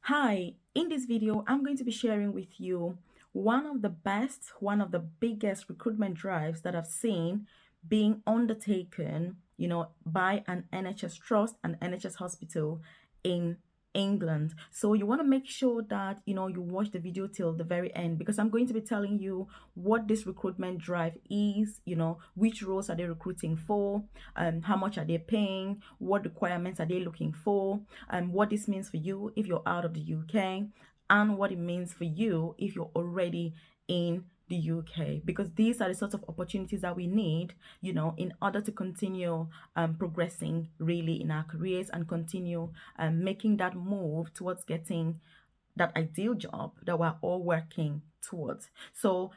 Hi, in this video, I'm going to be sharing with you one of the biggest recruitment drives that I've seen being undertaken, by an NHS trust, an NHS hospital in England. So you want to make sure that, you watch the video till the very end because I'm going to be telling you what this recruitment drive is, which roles are they recruiting for, how much are they paying, what requirements are they looking for, what this means for you if you're out of the UK, and what it means for you if you're already in the UK, because these are the sorts of opportunities that we need, in order to continue progressing really in our careers and continue making that move towards getting that ideal job that we're all working towards. So,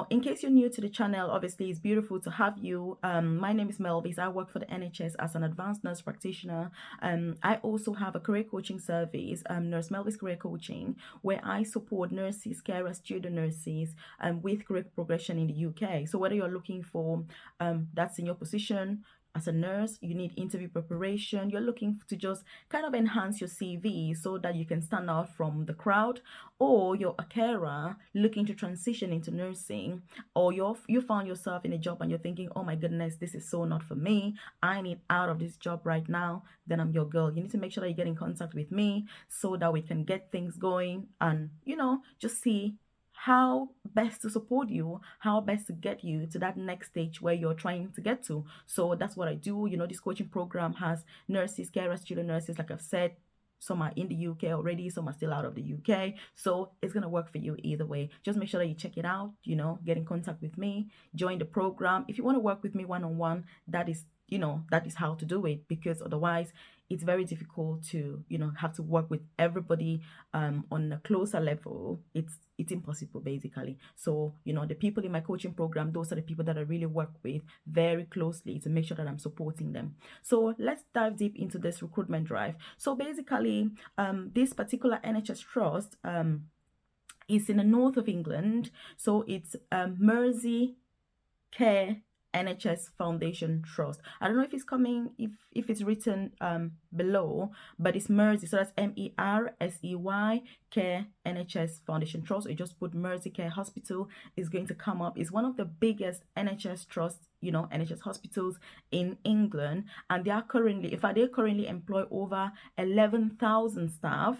in case you're new to the channel, obviously it's beautiful to have you. My name is Melvis. I work for the NHS as an advanced nurse practitioner. I also have a career coaching service, Nurse Melvis Career Coaching, where I support nurses, carers, student nurses, with career progression in the UK. So whether you're looking for that senior position, as a nurse, you need interview preparation, you're looking to just kind of enhance your CV so that you can stand out from the crowd, or you're a carer looking to transition into nursing, or you found yourself in a job and you're thinking, oh my goodness, this is so not for me, I need out of this job right now, then I'm your girl. You need to make sure that you get in contact with me so that we can get things going and, just see how best to support you, how best to get you to that next stage where you're trying to get to. So that's what I do. This coaching program has nurses, carers, student nurses, like I've said. Some are in the UK already, some are still out of the UK. So it's going to work for you either way. Just make sure that you check it out, get in contact with me, join the program. If you want to work with me one-on-one, that is how to do it, because otherwise it's very difficult to, have to work with everybody on a closer level. It's impossible basically. So, the people in my coaching program, those are the people that I really work with very closely to make sure that I'm supporting them. So let's dive deep into this recruitment drive. So basically, this particular NHS trust is in the north of England. So it's Mersey Care NHS Foundation Trust. I don't know if it's coming, if it's written below, but it's Mersey. So that's Mersey Care NHS Foundation Trust. Or you just put Mersey Care Hospital, is going to come up. It's one of the biggest NHS trusts, NHS hospitals in England, and they currently employ over 11,000 staff,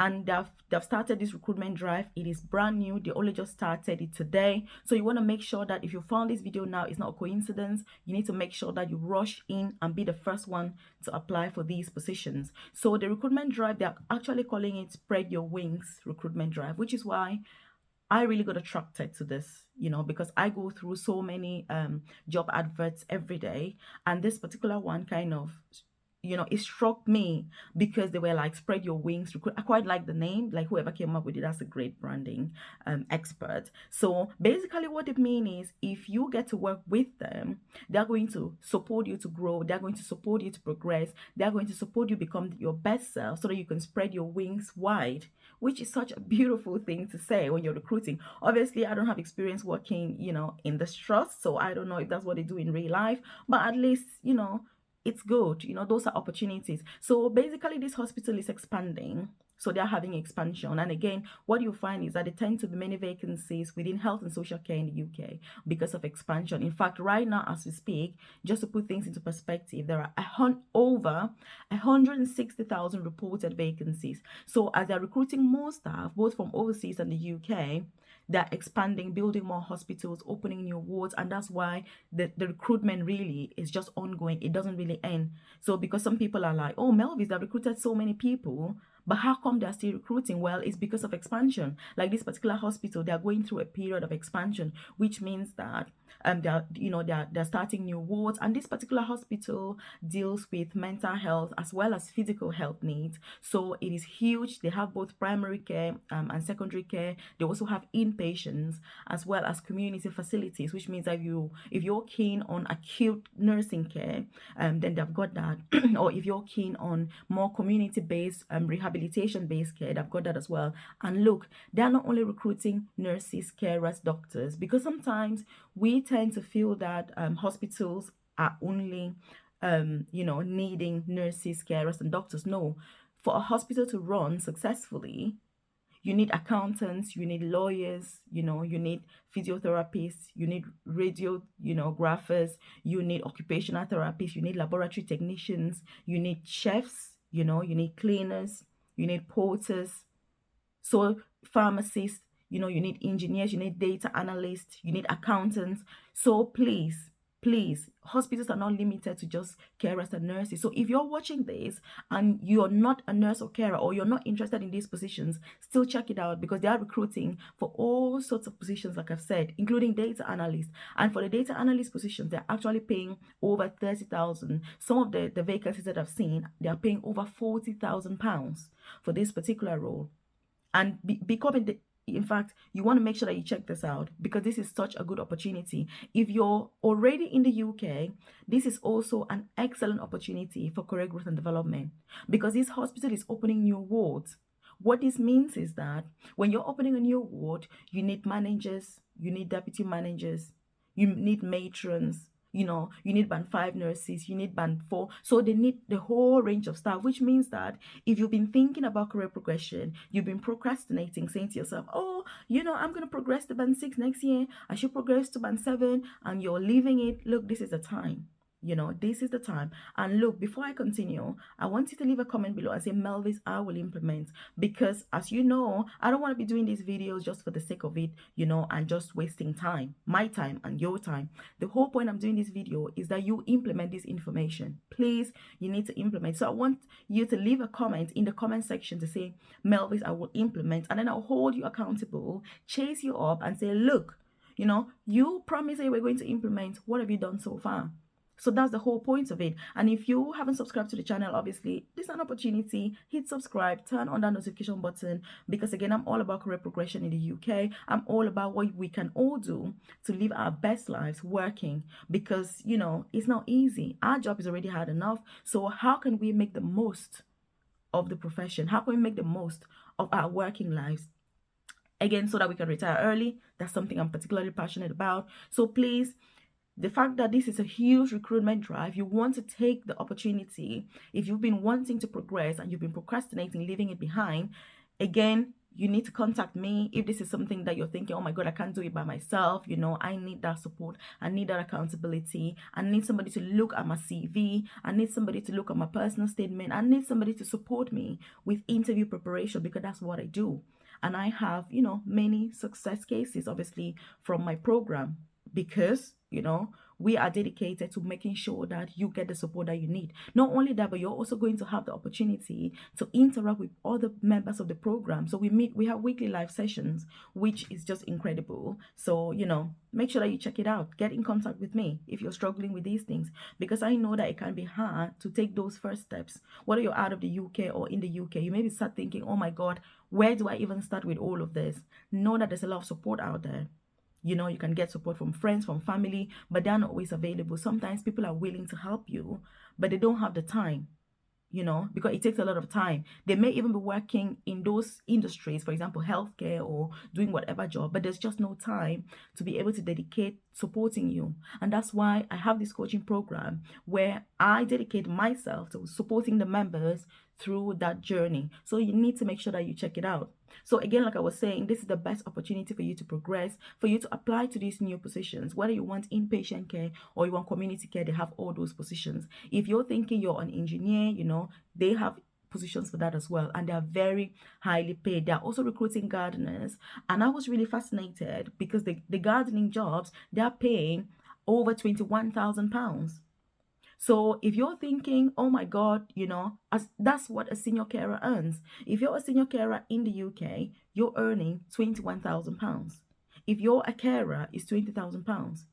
and they've started this recruitment drive. It is brand new. They only just started it today. So you want to make sure that if you found this video now, it's not a coincidence. You need to make sure that you rush in and be the first one to apply for these positions. So the recruitment drive, they're actually calling it Spread Your Wings recruitment drive, which is why I really got attracted to this, because I go through so many job adverts every day, and this particular one kind of, it struck me because they were like, spread your wings. I quite like the name. Like, whoever came up with it, that's a great branding expert. So basically what it means is, if you get to work with them, they're going to support you to grow. They're going to support you to progress. They're going to support you become your best self so that you can spread your wings wide, which is such a beautiful thing to say when you're recruiting. Obviously, I don't have experience working, in this trust, so I don't know if that's what they do in real life, but at least, it's good. Those are opportunities. So basically this hospital is expanding. So they're having expansion. And again, what you find is that there tend to be many vacancies within health and social care in the UK because of expansion. In fact, right now as we speak, just to put things into perspective, there are over 160,000 reported vacancies. So as they're recruiting more staff, both from overseas and the UK, they're expanding, building more hospitals, opening new wards, and that's why the recruitment really is just ongoing. It doesn't really end. So because some people are like, oh, Melvis, they've recruited so many people, but how come they're still recruiting? Well, it's because of expansion. Like this particular hospital, they're going through a period of expansion, which means that they're starting new wards, and this particular hospital deals with mental health as well as physical health needs. So it is huge. They have both primary care and secondary care. They also have inpatients as well as community facilities, which means that if you're keen on acute nursing care, then they've got that. Or if you're keen on more community-based rehabilitation-based care, they've got that as well. And look, they're not only recruiting nurses, carers, doctors, because sometimes we tend to feel that hospitals are only needing nurses, carers, and doctors. No, For a hospital to run successfully, you need accountants, you need lawyers, you need physiotherapists, you need radio, graphers, you need occupational therapists, you need laboratory technicians, you need chefs, you need cleaners, you need porters, so pharmacists, you need engineers, you need data analysts, you need accountants. So please, hospitals are not limited to just carers and nurses. So if you're watching this and you're not a nurse or carer, or you're not interested in these positions, still check it out, because they are recruiting for all sorts of positions, like I've said, including data analysts. And for the data analyst positions, they're actually paying over 30,000. Some of the vacancies that I've seen, they are paying over 40,000 pounds for this particular role. And becoming the, in fact, you want to make sure that you check this out, because this is such a good opportunity. If you're already in the UK, this is also an excellent opportunity for career growth and development, because this hospital is opening new wards. What this means is that when you're opening a new ward, you need managers, you need deputy managers, you need matrons, you need band 5 nurses, you need band 4. So they need the whole range of staff, which means that if you've been thinking about career progression, you've been procrastinating, saying to yourself, oh, I'm going to progress to band 6 next year, I should progress to band 7, and you're leaving it. Look, this is the time. This is the time. And look, before I continue, I want you to leave a comment below and say, Melvis, I will implement. Because as you know, I don't want to be doing these videos just for the sake of it, and just wasting time, my time and your time. The whole point I'm doing this video is that you implement this information. Please, you need to implement. So I want you to leave a comment in the comment section to say, Melvis, I will implement. And then I'll hold you accountable, chase you up and say, look, you promised that you were going to implement. What have you done so far? So that's the whole point of it. And if you haven't subscribed to the channel, obviously, this is an opportunity. Hit subscribe, turn on that notification button, because again, I'm all about career progression in the UK. I'm all about what we can all do to live our best lives working, because, it's not easy. Our job is already hard enough. So how can we make the most of the profession? How can we make the most of our working lives? Again, so that we can retire early. That's something I'm particularly passionate about. So please, the fact that this is a huge recruitment drive, you want to take the opportunity. If you've been wanting to progress and you've been procrastinating, leaving it behind, again, you need to contact me. If this is something that you're thinking, oh my God, I can't do it by myself, I need that support, I need that accountability, I need somebody to look at my CV, I need somebody to look at my personal statement, I need somebody to support me with interview preparation, because that's what I do. And I have, many success cases, obviously, from my program, because we are dedicated to making sure that you get the support that you need. Not only that, but you're also going to have the opportunity to interact with other members of the program. So we have weekly live sessions, which is just incredible. So make sure that you check it out. Get in contact with me if you're struggling with these things, because I know that it can be hard to take those first steps. Whether you're out of the UK or in the UK, you maybe start thinking, oh my God, where do I even start with all of this? Know that there's a lot of support out there. You can get support from friends, from family, but they're not always available. Sometimes people are willing to help you, but they don't have the time, because it takes a lot of time. They may even be working in those industries, for example, healthcare or doing whatever job, but there's just no time to be able to dedicate supporting you. And that's why I have this coaching program where I dedicate myself to supporting the members through that journey. So you need to make sure that you check it out. So again, like I was saying, this is the best opportunity for you to progress, for you to apply to these new positions. Whether you want inpatient care or you want community care, they have all those positions. If you're thinking you're an engineer, they have positions for that as well, and they're very highly paid. They're also recruiting gardeners, and I was really fascinated because the gardening jobs, they're paying over £21,000. So if you're thinking, oh my God, that's what a senior carer earns. If you're a senior carer in the UK, you're earning £21,000. If you're a carer, it's £20,000.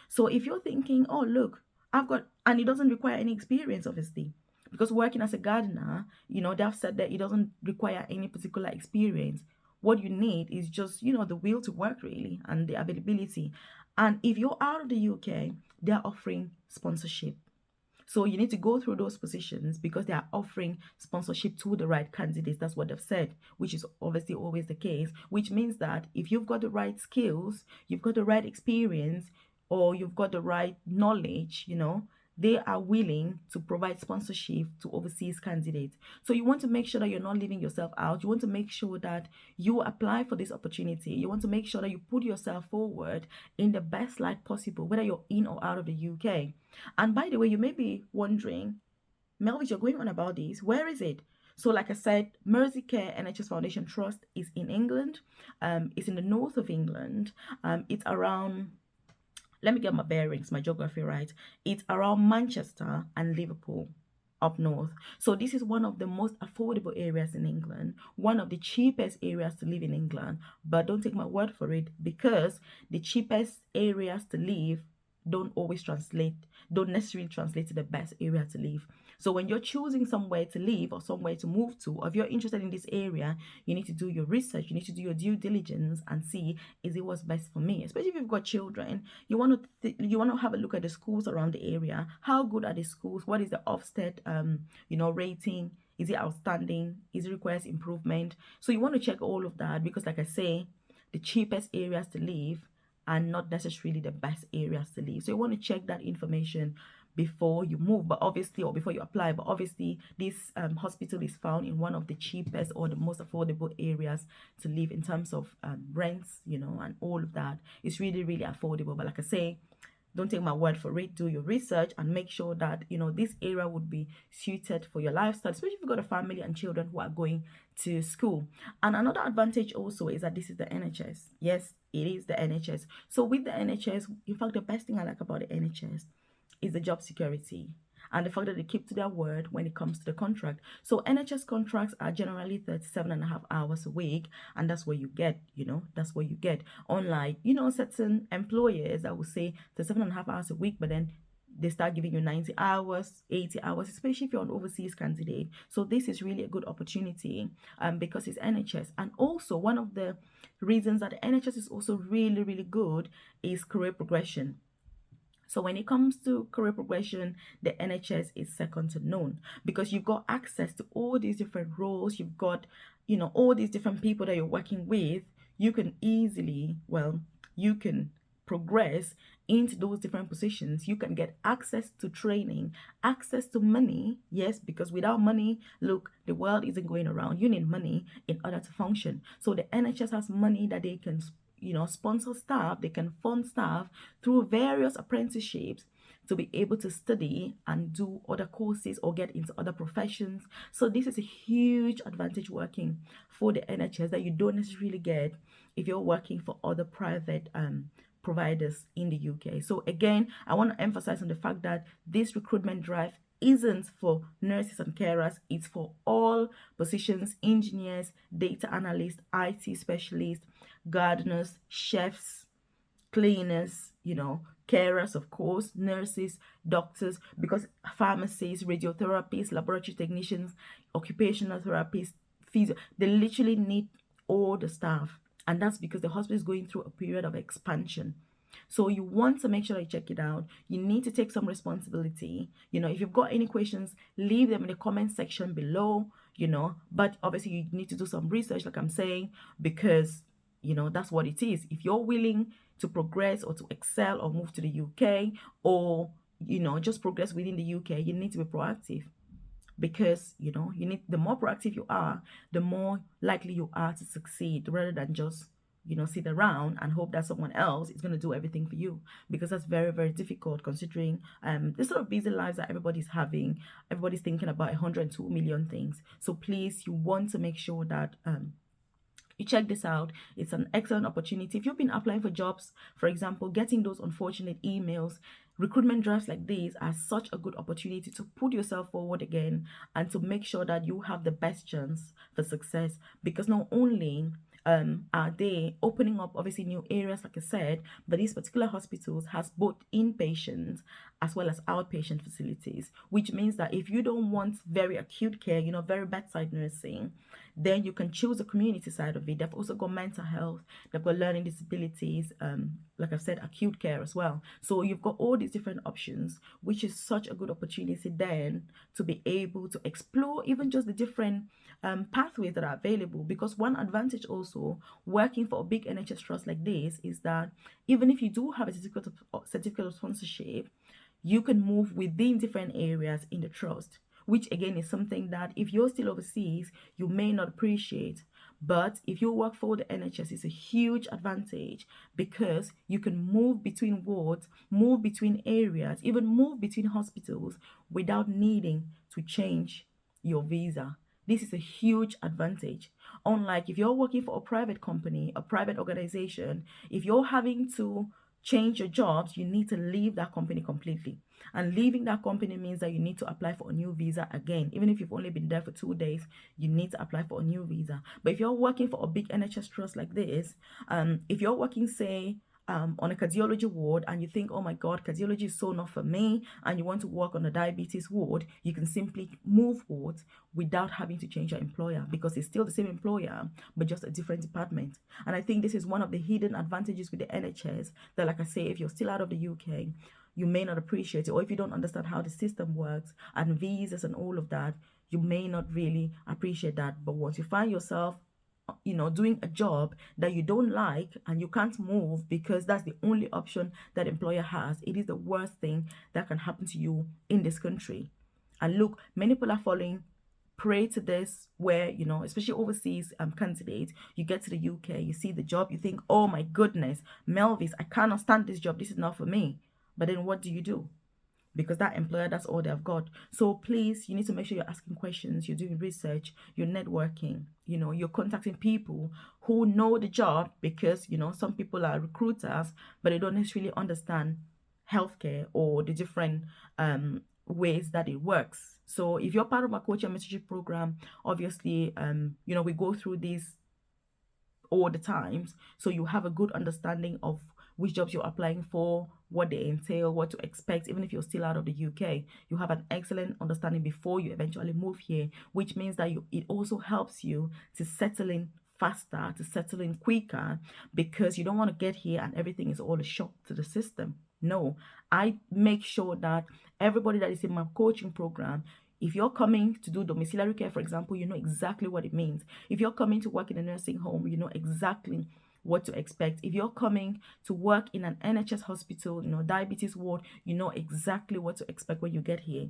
So if you're thinking, oh look, and it doesn't require any experience, obviously, because working as a gardener, they've said that it doesn't require any particular experience. What you need is just, the will to work, really, and the availability. And if you're out of the UK, they're offering sponsorship. So you need to go through those positions because they are offering sponsorship to the right candidates. That's what they've said, which is obviously always the case, which means that if you've got the right skills, you've got the right experience, or you've got the right knowledge, they are willing to provide sponsorship to overseas candidates. So you want to make sure that you're not leaving yourself out. You want to make sure that you apply for this opportunity. You want to make sure that you put yourself forward in the best light possible, whether you're in or out of the UK. And by the way, you may be wondering, Melvis, you're going on about this. Where is it? So, like I said, Merseycare NHS Foundation Trust is in England. It's in the north of England. It's around, let me get my bearings, my geography right. It's around Manchester and Liverpool up north. So this is one of the most affordable areas in England, one of the cheapest areas to live in England. But don't take my word for it, because the cheapest areas to live don't necessarily translate to the best area to live. So when you're choosing somewhere to live or somewhere to move to, or if you're interested in this area, you need to do your research, you need to do your due diligence and see, is it what's best for me? Especially if you've got children, you want to have a look at the schools around the area. How good are the schools? What is the Ofsted rating? Is it outstanding? Is it requires improvement? So you want to check all of that, because like I say, the cheapest areas to live are not necessarily the best areas to live. So you want to check that information before you move, but obviously, or before you apply. But obviously, this hospital is found in one of the cheapest or the most affordable areas to live in terms of rents, and all of that. It's really, really affordable. But like I say, don't take my word for it. Do your research and make sure that this area would be suited for your lifestyle, especially if you've got a family and children who are going to school. And another advantage also is that this is the NHS. Yes, it is the NHS. So with the NHS, in fact, the best thing I like about the NHS is the job security and the fact that they keep to their word when it comes to the contract. So NHS contracts are generally 37.5 hours a week, and that's what you get, that's what you get. Unlike, certain employers that will say 37.5 hours a week, but then they start giving you 90 hours, 80 hours, especially if you're an overseas candidate. So this is really a good opportunity because it's NHS. And also, one of the reasons that the NHS is also really, really good is career progression. So when it comes to career progression, the NHS is second to none, because you've got access to all these different roles. You've got, all these different people that you're working with. You can easily, you can progress into those different positions. You can get access to training, access to money. Yes, because without money, look, the world isn't going around. You need money in order to function. So the NHS has money that they can sponsor staff, they can fund staff through various apprenticeships to be able to study and do other courses or get into other professions. So this is a huge advantage working for the NHS that you don't necessarily get if you're working for other private providers in the UK. So again, I want to emphasize on the fact that this recruitment drive isn't for nurses and carers. It's for all positions: engineers, data analysts, IT specialists, gardeners, chefs, cleaners, carers, of course, nurses, doctors, because pharmacists, radiotherapists, laboratory technicians, occupational therapists, physio, they literally need all the staff. And that's because the hospital is going through a period of expansion. So you want to make sure you check it out. You need to take some responsibility. If you've got any questions, leave them in the comment section below, but obviously you need to do some research, like I'm saying, because that's what it is. If you're willing to progress or to excel or move to the UK, or just progress within the UK, you need to be proactive, because the more proactive you are, the more likely you are to succeed, rather than just sit around and hope that someone else is going to do everything for you, because that's very, very difficult, considering the sort of busy lives that everybody's having. Everybody's thinking about 102 million things. So please, you want to make sure that you check this out. It's an excellent opportunity. If you've been applying for jobs, for example, getting those unfortunate emails, recruitment drives like these are such a good opportunity to put yourself forward again and to make sure that you have the best chance for success, because not only are they opening up obviously new areas, like I said, but these particular hospitals has both inpatient as well as outpatient facilities, which means that if you don't want very acute care, very bedside nursing, then you can choose the community side of it. They've also got mental health, they've got learning disabilities, like I've said, acute care as well. So you've got all these different options, which is such a good opportunity then to be able to explore even just the different pathways that are available. Because one advantage also working for a big NHS trust like this is that even if you do have a certificate of sponsorship, you can move within different areas in the trust, which again is something that if you're still overseas, you may not appreciate. But if you work for the NHS, it's a huge advantage because you can move between wards, move between areas, even move between hospitals without needing to change your visa. This is a huge advantage. Unlike if you're working for a private company, a private organization, if you're having to change your jobs, you need to leave that company completely. And leaving that company means that you need to apply for a new visa again. Even if you've only been there for 2 days, you need to apply for a new visa. But if you're working for a big NHS trust like this, if you're working, say, on a cardiology ward and you think, oh my God, cardiology is so not for me, and you want to work on a diabetes ward, you can simply move wards without having to change your employer because it's still the same employer, but just a different department. And I think this is one of the hidden advantages with the NHS that, like I say, if you're still out of the UK, you may not appreciate it, or if you don't understand how the system works and visas and all of that, you may not really appreciate that. But once you find yourself doing a job that you don't like and you can't move because that's the only option that employer has, it is the worst thing that can happen to you in this country. And look, many people are falling prey to this, where especially overseas candidates, you get to the UK, you see the job, you think, oh my goodness, Melvis, I cannot stand this job, this is not for me. But then what do? Because that employer, that's all they've got. So please, you need to make sure you're asking questions, you're doing research, you're networking, you're contacting people who know the job, because some people are recruiters but they don't necessarily understand healthcare or the different ways that it works. So if you're part of my coaching and mentorship program, obviously we go through these all the times, so you have a good understanding of which jobs you're applying for, what they entail, what to expect. Even if you're still out of the UK, you have an excellent understanding before you eventually move here, which means that it also helps you to settle in faster, to settle in quicker, because you don't want to get here and everything is all a shock to the system. No, I make sure that everybody that is in my coaching program, if you're coming to do domiciliary care, for example, you know exactly what it means. If you're coming to work in a nursing home, you know exactly what to expect. If you're coming to work in an NHS hospital, diabetes ward, you know exactly what to expect when you get here.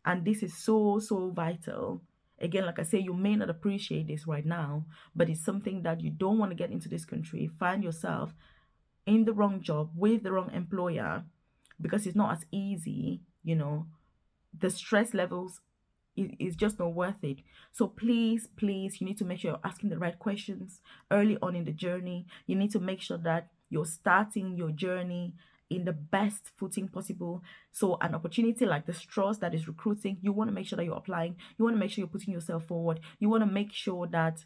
And this is so, so vital. Again, like I say, you may not appreciate this right now, but it's something that you don't want to get into this country, find yourself in the wrong job with the wrong employer, because it's not as easy, the stress levels is just not worth it. So please, you need to make sure you're asking the right questions early on in the journey. You need to make sure that you're starting your journey in the best footing possible. So an opportunity like this trust that is recruiting, you want to make sure that you're applying. You want to make sure you're putting yourself forward. You want to make sure that,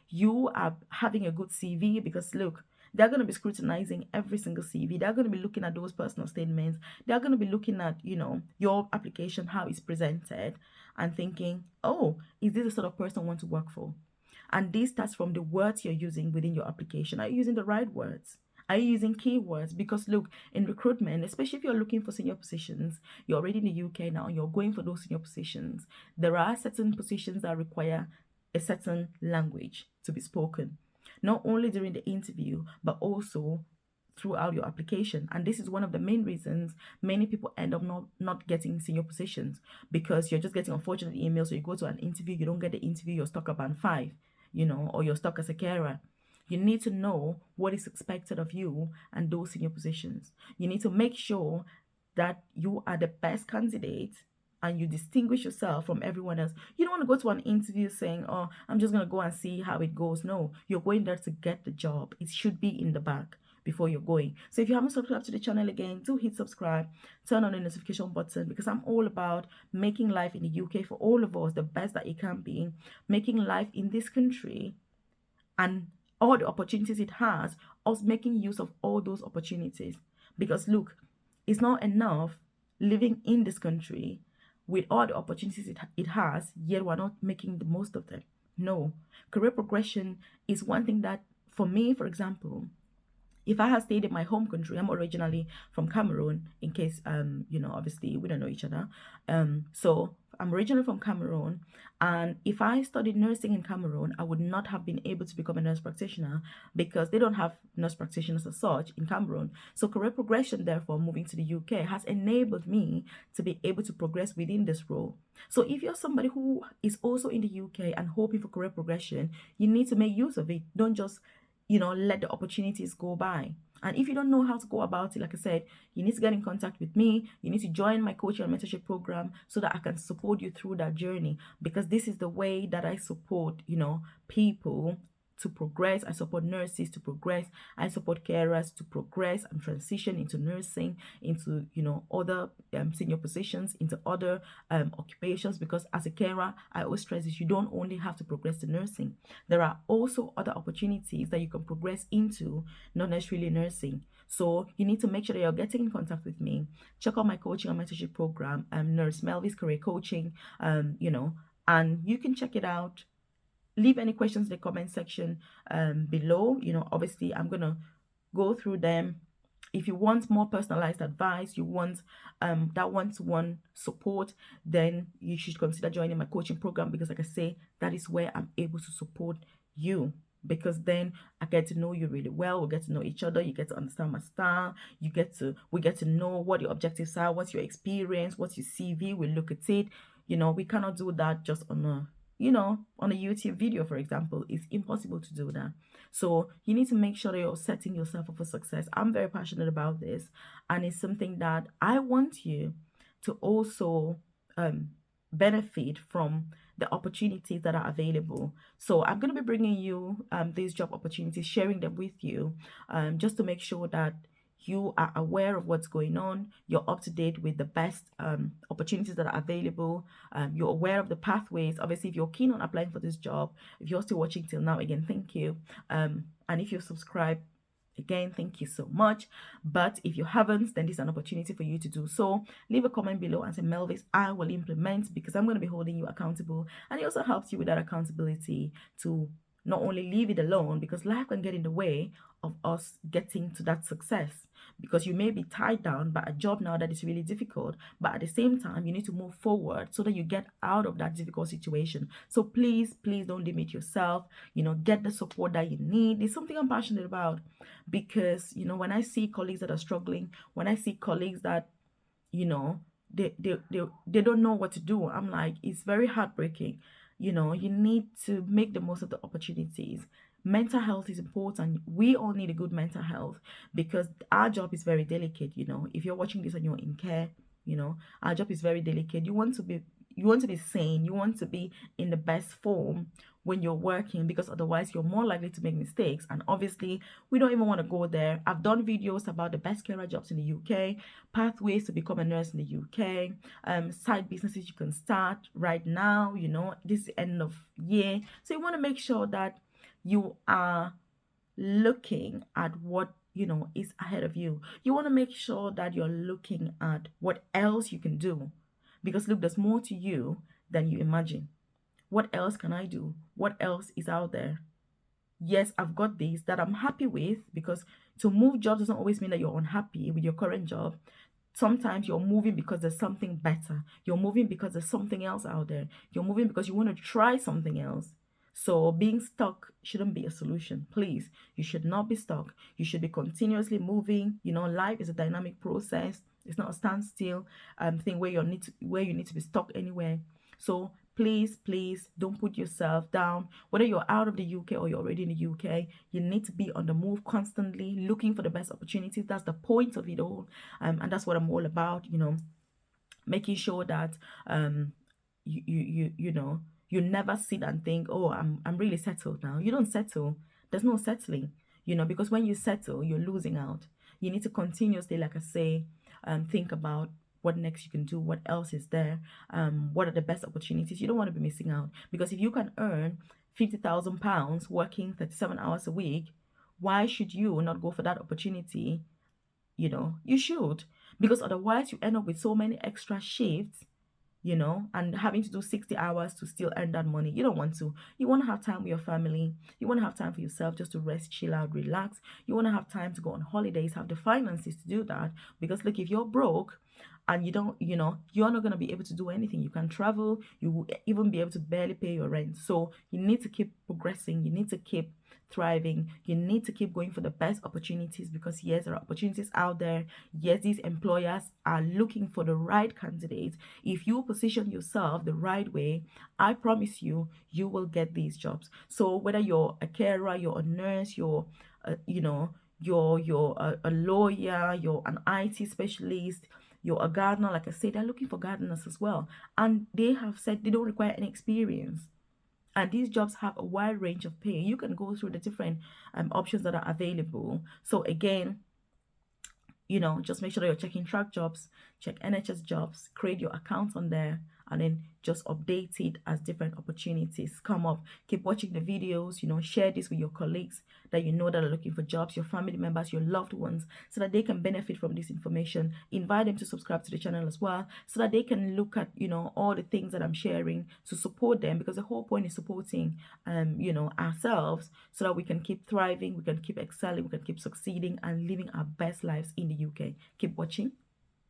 you are having a good CV, because look, they're going to be scrutinizing every single CV. They're going to be looking at those personal statements. They're going to be looking at, your application, how it's presented, and thinking, oh, is this the sort of person I want to work for? And this starts from the words you're using within your application. Are you using the right words? Are you using keywords? Because look, in recruitment, especially if you're looking for senior positions, you're already in the UK now, you're going for those senior positions. There are certain positions that require a certain language to be spoken, not only during the interview, but also throughout your application. And this is one of the main reasons many people end up not getting senior positions, because you're just getting unfortunate emails. So you go to an interview, you don't get the interview, you're stuck at band 5, or you're stuck as a carer. You need to know what is expected of you and those senior positions. You need to make sure that you are the best candidate and you distinguish yourself from everyone else. You don't want to go to an interview saying, oh, I'm just going to go and see how it goes. No, you're going there to get the job. It should be in the bag before you're going. So if you haven't subscribed to the channel again, do hit subscribe, turn on the notification button, because I'm all about making life in the UK for all of us the best that it can be, making life in this country and all the opportunities it has, us making use of all those opportunities. Because look, it's not enough living in this country with all the opportunities it has, yet we're not making the most of them. No, career progression is one thing that, for me, for example, if I had stayed in my home country, I'm originally from Cameroon, in case, obviously we don't know each other. So I'm originally from Cameroon, and if I studied nursing in Cameroon, I would not have been able to become a nurse practitioner because they don't have nurse practitioners as such in Cameroon. So career progression, therefore, moving to the UK has enabled me to be able to progress within this role. So if you're somebody who is also in the UK and hoping for career progression, you need to make use of it. Don't just, let the opportunities go by. And if you don't know how to go about it, like I said, you need to get in contact with me. You need to join my coaching and mentorship program so that I can support you through that journey, because this is the way that I support, people to progress. I support nurses to progress. I support carers to progress and transition into nursing, into other senior positions, into other occupations. Because as a carer, I always stress is you don't only have to progress to nursing. There are also other opportunities that you can progress into, not necessarily nursing. So you need to make sure that you're getting in contact with me. Check out my coaching and mentorship program, Nurse Melvis Career Coaching, and you can check it out. Leave any questions in the comment section below. Obviously I'm gonna go through them. If you want more personalized advice, you want that one-to-one support, then you should consider joining my coaching program, because like I say, that is where I'm able to support you, because then I get to know you really well. We get to know each other. You get to understand my style. We get to know what your objectives are, what's your experience, what's your CV. We look at it. We cannot do that just on a YouTube video, for example. It's impossible to do that. So you need to make sure that you're setting yourself up for success. I'm very passionate about this, and it's something that I want you to also benefit from, the opportunities that are available. So I'm going to be bringing you these job opportunities, sharing them with you, just to make sure that you are aware of what's going on, you're up to date with the best opportunities that are available, you're aware of the pathways. Obviously, if you're keen on applying for this job, if you're still watching till now, again, thank you. And if you're subscribed, again, thank you so much. But if you haven't, then this is an opportunity for you to do so. Leave a comment below and say, Melvis, I will implement, because I'm going to be holding you accountable. And it also helps you with that accountability to not only leave it alone, because life can get in the way of us getting to that success, because you may be tied down by a job now that is really difficult, but at the same time you need to move forward so that you get out of that difficult situation. So please don't limit yourself. Get the support that you need. It's something I'm passionate about, because when I see colleagues that are struggling, when I see colleagues that they don't know what to do, I'm like, it's very heartbreaking. You need to make the most of the opportunities. Mental health is important. We all need a good mental health, because our job is very delicate. If you're watching this and you're in care, our job is very delicate. You want to be sane. You want to be in the best form when you're working, because otherwise you're more likely to make mistakes. And obviously we don't even want to go there. I've done videos about the best carer jobs in the UK, pathways to become a nurse in the UK, side businesses you can start right now. This is the end of year, so you want to make sure that you are looking at what is ahead of you. You want to make sure that you're looking at what else you can do, because look, there's more to you than you imagine. What else can I do? What else is out there? Yes, I've got this that I'm happy with, because to move jobs doesn't always mean that you're unhappy with your current job. Sometimes you're moving because there's something better. You're moving because there's something else out there. You're moving because you want to try something else. So being stuck shouldn't be a solution. Please, you should not be stuck. You should be continuously moving. Life is a dynamic process. It's not a standstill thing where you need to be stuck anywhere. So please don't put yourself down. Whether you're out of the UK or you're already in the UK, you need to be on the move constantly, looking for the best opportunities. That's the point of it all, and that's what I'm all about. Making sure that you never sit and think, oh, I'm really settled now. You don't settle. There's no settling. Because when you settle, you're losing out. You need to continuously, like I say, think about what next you can do, what else is there, what are the best opportunities. You don't want to be missing out, because if you can earn £50,000 working 37 hours a week, why should you not go for that opportunity? You should, because otherwise you end up with so many extra shifts, and having to do 60 hours to still earn that money. You don't want to. You want to have time with your family. You want to have time for yourself, just to rest, chill out, relax. You want to have time to go on holidays, have the finances to do that. Because look, if you're broke and you don't, you're not going to be able to do anything. You can travel, you will even be able to barely pay your rent. So you need to keep progressing, you need to keep thriving, you need to keep going for the best opportunities, because yes, there are opportunities out there. Yes, these employers are looking for the right candidates. If you position yourself the right way, I promise you, you will get these jobs. So whether you're a carer, you're a nurse, you're a lawyer, you're an IT specialist, you're a gardener, like I said, they're looking for gardeners as well. And they have said they don't require any experience. And these jobs have a wide range of pay. You can go through the different options that are available. So again, just make sure that you're checking track jobs, check NHS jobs, create your accounts on there, and then just update it as different opportunities come up. Keep watching the videos, share this with your colleagues that that are looking for jobs, your family members, your loved ones, so that they can benefit from this information. Invite them to subscribe to the channel as well, so that they can look at, all the things that I'm sharing to support them, because the whole point is supporting, ourselves, so that we can keep thriving, we can keep excelling, we can keep succeeding and living our best lives in the UK. Keep watching.